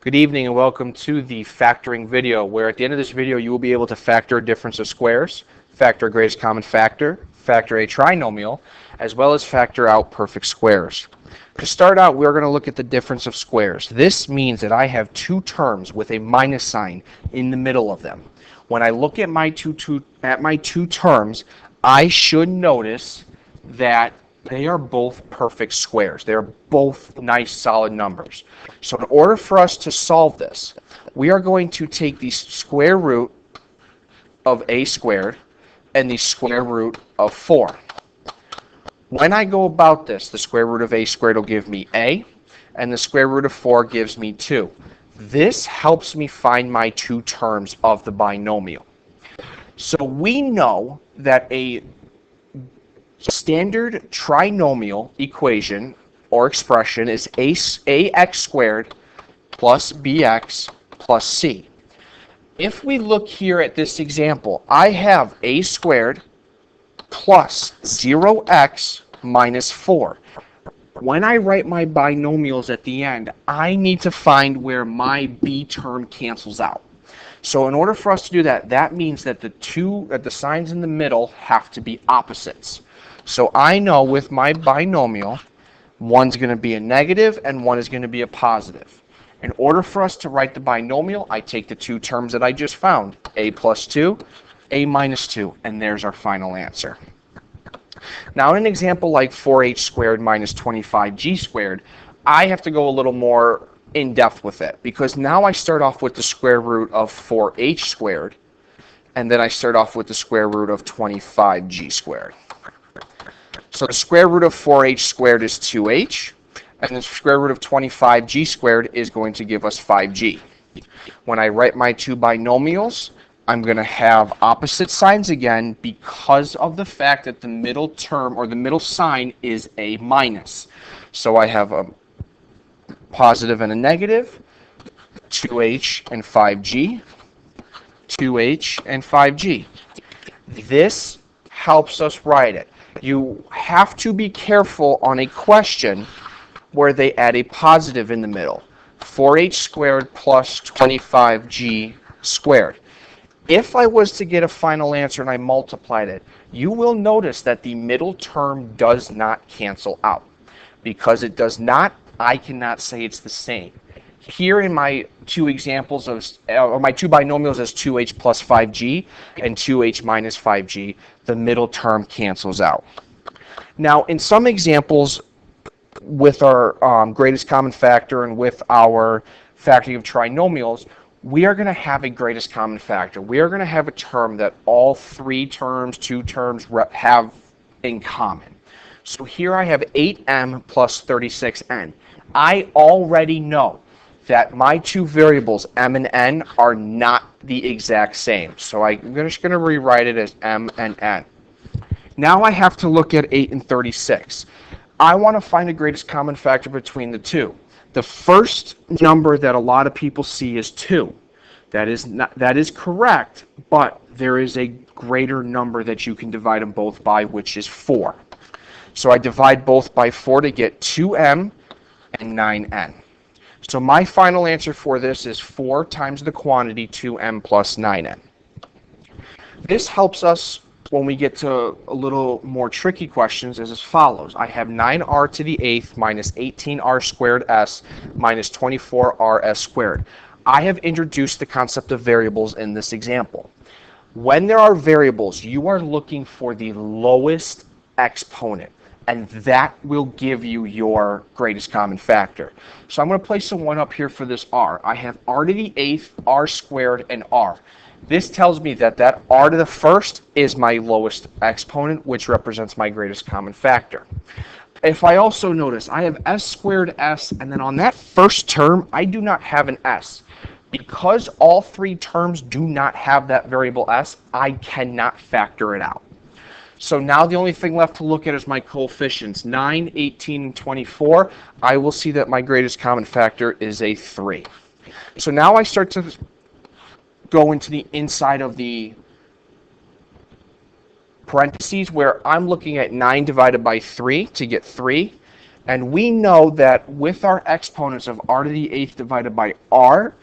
Good evening and welcome to the factoring video, where at the end of this video you will be able to factor a difference of squares, factor a greatest common factor, factor a trinomial, as well as factor out perfect squares. To start out, we're going to look at the difference of squares. This means that I have two terms with a minus sign in the middle of them. When I look at my two terms, I should notice that they are both perfect squares. They're both nice solid numbers. So in order for us to solve this, we are going to take the square root of a squared and the square root of 4. When I go about this, the square root of a squared will give me a, and the square root of 4 gives me 2. This helps me find my two terms of the binomial. So we know that a standard trinomial equation or expression is ax squared plus bx plus c. If we look here at this example, I have a squared plus 0x minus 4. When I write my binomials at the end, I need to find where my b term cancels out. So in order for us to do that, that means that the signs in the middle have to be opposites. So I know with my binomial, one's going to be a negative and one is going to be a positive. In order for us to write the binomial, I take the two terms that I just found, a plus 2, a minus 2, and there's our final answer. Now in an example like 4h squared minus 25g squared, I have to go a little more in depth with it, because now I start off with the square root of 4h squared, and then I start off with the square root of 25g squared. So the square root of 4h squared is 2h, and the square root of 25g squared is going to give us 5g. When I write my two binomials, I'm going to have opposite signs again because of the fact that the middle term or the middle sign is a minus. So I have a positive and a negative, 2h and 5g, 2h and 5g. This helps us write it. You have to be careful on a question where they add a positive in the middle. 4h squared plus 25g squared. If I was to get a final answer and I multiplied it, you will notice that the middle term does not cancel out. Because it does not, I cannot say it's the same. Here in my two examples of my two binomials as 2h plus 5g and 2h minus 5g, the middle term cancels out. Now in some examples with our greatest common factor and with our factoring of trinomials, we are going to have a greatest common factor. We are going to have a term that all two terms have in common. So here I have 8m plus 36n. I already know that my two variables, m and n, are not the exact same. So I'm just going to rewrite it as m and n. Now I have to look at 8 and 36. I want to find the greatest common factor between the two. The first number that a lot of people see is 2. That is correct, but there is a greater number that you can divide them both by, which is 4. So I divide both by 4 to get 2m and 9n. So my final answer for this is 4 times the quantity 2m plus 9n. This helps us when we get to a little more tricky questions as follows. I have 9r to the 8th minus 18r squared s minus 24rs squared. I have introduced the concept of variables in this example. When there are variables, you are looking for the lowest exponent, and that will give you your greatest common factor. So I'm going to place a 1 up here for this r. I have r to the 8th, r squared, and r. This tells me that that r to the first is my lowest exponent, which represents my greatest common factor. If I also notice, I have s squared s, and then on that first term, I do not have an s. Because all three terms do not have that variable s, I cannot factor it out. So now the only thing left to look at is my coefficients, 9, 18, and 24. I will see that my greatest common factor is a 3. So now I start to go into the inside of the parentheses where I'm looking at 9 divided by 3 to get 3. And we know that with our exponents of r to the 8th divided by r,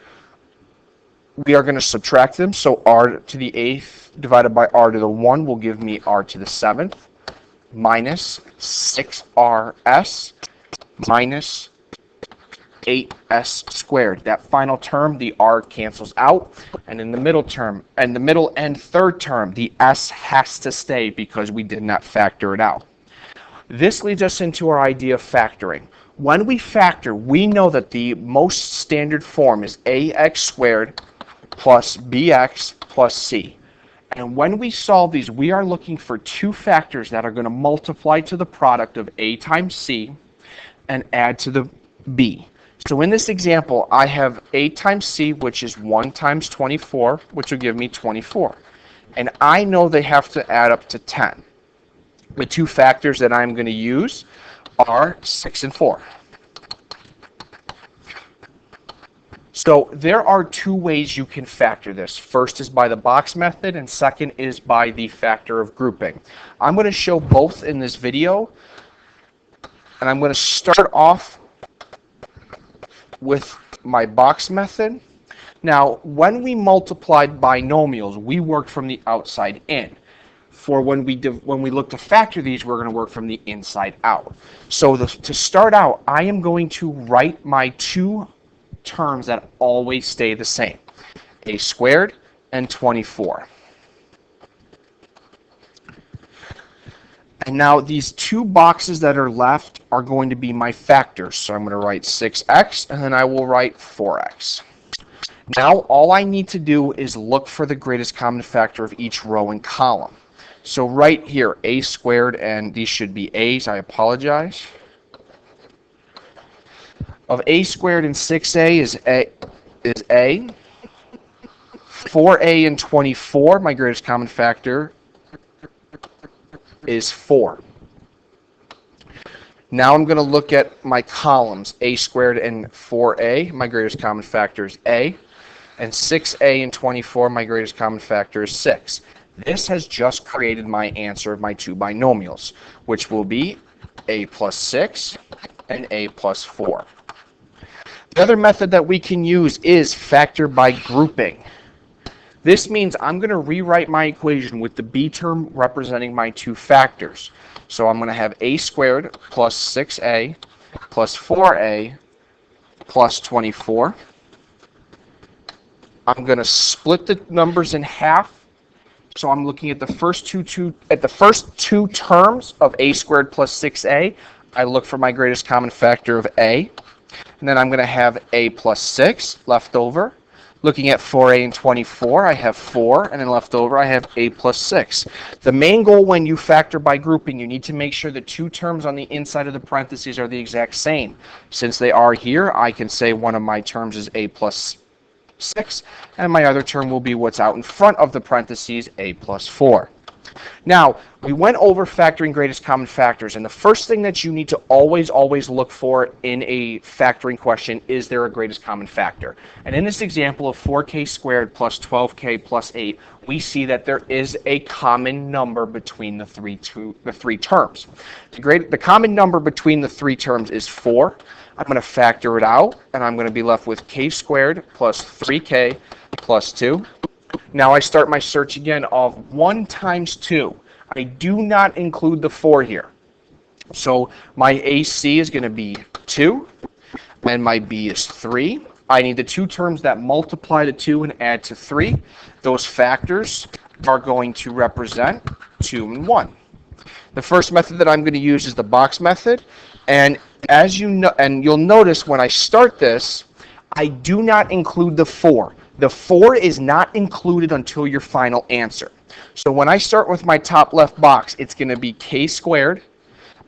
we are going to subtract them. So r to the 8th divided by r to the 1 will give me r to the 7th minus 6rs minus 8s squared. That final term, the r cancels out, and in the middle term, and the middle and third term, the s has to stay because we did not factor it out. This leads us into our idea of factoring. When we factor, we know that the most standard form is ax squared plus bx plus c. And when we solve these, we are looking for two factors that are going to multiply to the product of a times c and add to the b. So in this example, I have a times c, which is 1 times 24, which will give me 24. And I know they have to add up to 10. The two factors that I'm going to use are 6 and 4. So there are two ways you can factor this. First is by the box method, and second is by the factor of grouping. I'm going to show both in this video, and I'm going to start off with my box method. Now, when we multiplied binomials, we worked from the outside in. For when we look to factor these, we're going to work from the inside out. So to start out, I am going to write my two terms that always stay the same, a squared and 24. And now these two boxes that are left are going to be my factors. So I'm going to write 6x, and then I will write 4x. Now all I need to do is look for the greatest common factor of each row and column. So right here, a squared, and these should be a's, I apologize. Of a squared and 6a is a. 4a and 24, my greatest common factor is 4. Now I'm going to look at my columns, a squared and 4a, my greatest common factor is a, and 6a and 24, my greatest common factor is 6. This has just created my answer of my two binomials, which will be a plus 6 and a plus 4. The other method that we can use is factor by grouping. This means I'm going to rewrite my equation with the b term representing my two factors. So I'm going to have a squared plus 6a plus 4a plus 24. I'm going to split the numbers in half. So I'm looking at the first two terms of a squared plus 6a. I look for my greatest common factor of a. And then I'm going to have a plus 6 left over. Looking at 4a and 24, I have 4, and then left over I have a plus 6. The main goal when you factor by grouping, you need to make sure the two terms on the inside of the parentheses are the exact same. Since they are here, I can say one of my terms is a plus 6, and my other term will be what's out in front of the parentheses, a plus 4. Now, we went over factoring greatest common factors, and the first thing that you need to always look for in a factoring question is there a greatest common factor. And in this example of 4k squared plus 12k plus 8, we see that there is a common number between the three terms. The common number between the three terms is 4. I'm going to factor it out, and I'm going to be left with k squared plus 3k plus 2. Now I start my search again of 1 times 2. I do not include the 4 here. So my AC is going to be 2, and my B is 3. I need the two terms that multiply to 2 and add to 3. Those factors are going to represent 2 and 1. The first method that I'm going to use is the box method. And as you know, and you'll notice when I start this, I do not include the 4. The 4 is not included until your final answer. So when I start with my top left box, it's going to be k squared.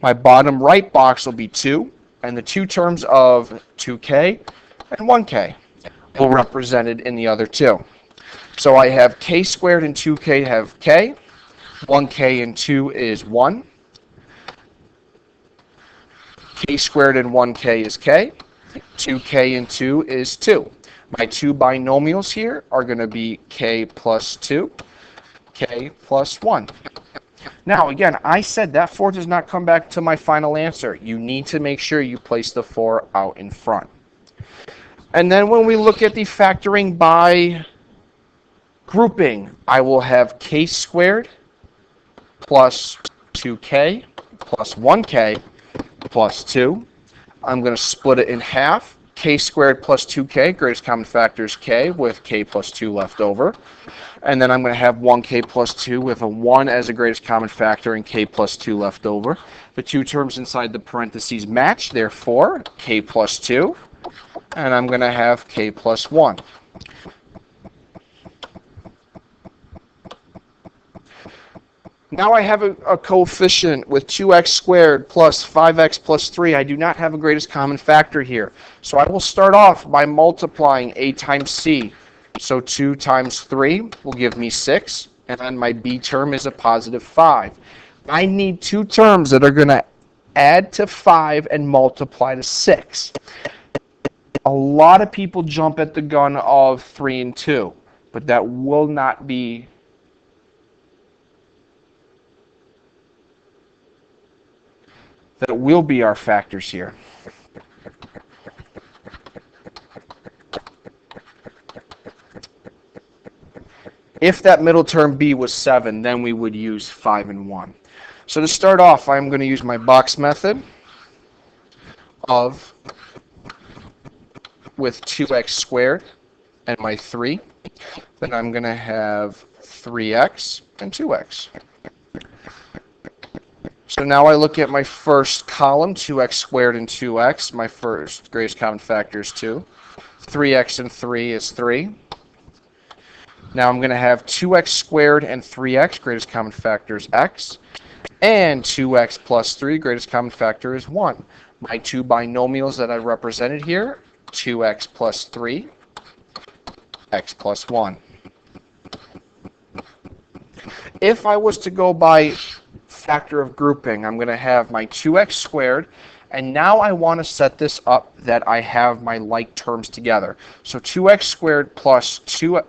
My bottom right box will be 2, and the two terms of 2k and 1k will be represented in the other two. So I have k squared and 2k have k. 1k and 2 is 1. K squared and 1k is k. 2k and 2 is 2. My two binomials here are going to be k plus 2, k plus 1. Now, again, I said that 4 does not come back to my final answer. You need to make sure you place the 4 out in front. And then when we look at the factoring by grouping, I will have k squared plus 2k plus 1k plus 2. I'm going to split it in half. K squared plus 2k, greatest common factor is k, with k plus 2 left over. And then I'm going to have 1k plus 2 with a 1 as the greatest common factor and k plus 2 left over. The two terms inside the parentheses match, therefore k plus 2. And I'm going to have k plus 1. Now I have a coefficient with 2x squared plus 5x plus 3. I do not have a greatest common factor here. So I will start off by multiplying a times c. So 2 times 3 will give me 6. And then my b term is a positive 5. I need two terms that are going to add to 5 and multiply to 6. A lot of people jump at the gun of 3 and 2. But that will not be... that will be our factors here. If that middle term b was 7, then we would use 5 and 1. So to start off, I'm going to use my box method of with 2x squared and my 3. Then I'm going to have 3x and 2x. So now I look at my first column, 2x squared and 2x. My first greatest common factor is 2. 3x and 3 is 3. Now I'm going to have 2x squared and 3x, greatest common factor is x. And 2x plus 3, greatest common factor is 1. My two binomials that I represented here, 2x plus 3, x plus 1. If I was to go by factor of grouping, I'm going to have my 2x squared, and now I want to set this up that I have my like terms together. So 2x squared plus 2x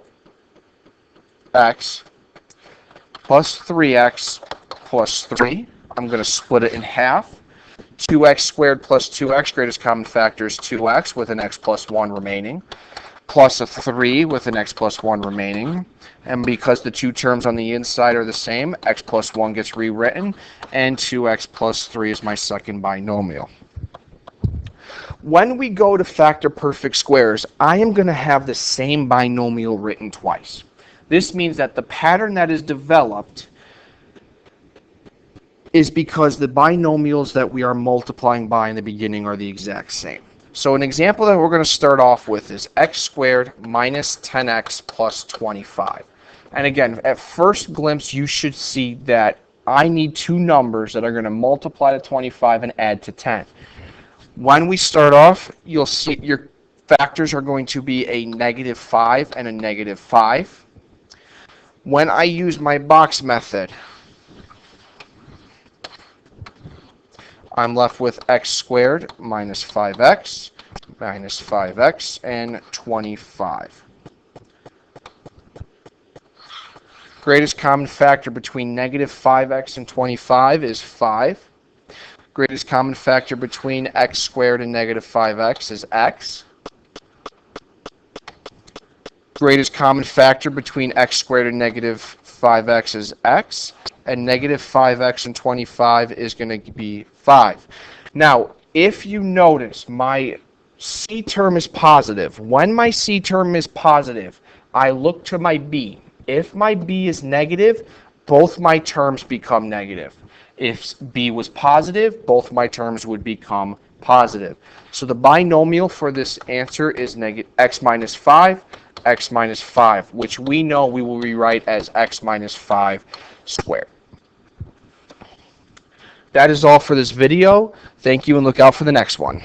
plus 3x plus 3. I'm going to split it in half. 2x squared plus 2x, greatest common factor is 2x with an x plus 1 remaining, plus a 3 with an x plus 1 remaining. And because the two terms on the inside are the same, x plus 1 gets rewritten, and 2x plus 3 is my second binomial. When we go to factor perfect squares, I am going to have the same binomial written twice. This means that the pattern that is developed is because the binomials that we are multiplying by in the beginning are the exact same. So an example that we're going to start off with is x squared minus 10x plus 25. And again, at first glimpse, you should see that I need two numbers that are going to multiply to 25 and add to 10. When we start off, you'll see your factors are going to be a negative 5 and a negative 5. When I use my box method, I'm left with x squared minus 5x and 25. Greatest common factor between negative 5x and 25 is 5. Greatest common factor between x squared and negative 5x is x. Greatest common factor between x squared and negative 5x is x. And negative 5x and 25 is going to be 5. Now, if you notice, my c term is positive. When my c term is positive, I look to my b. If my b is negative, both my terms become negative. If b was positive, both my terms would become positive. So the binomial for this answer is x minus 5, which we know we will rewrite as x minus 5 squared. That is all for this video. Thank you, and look out for the next one.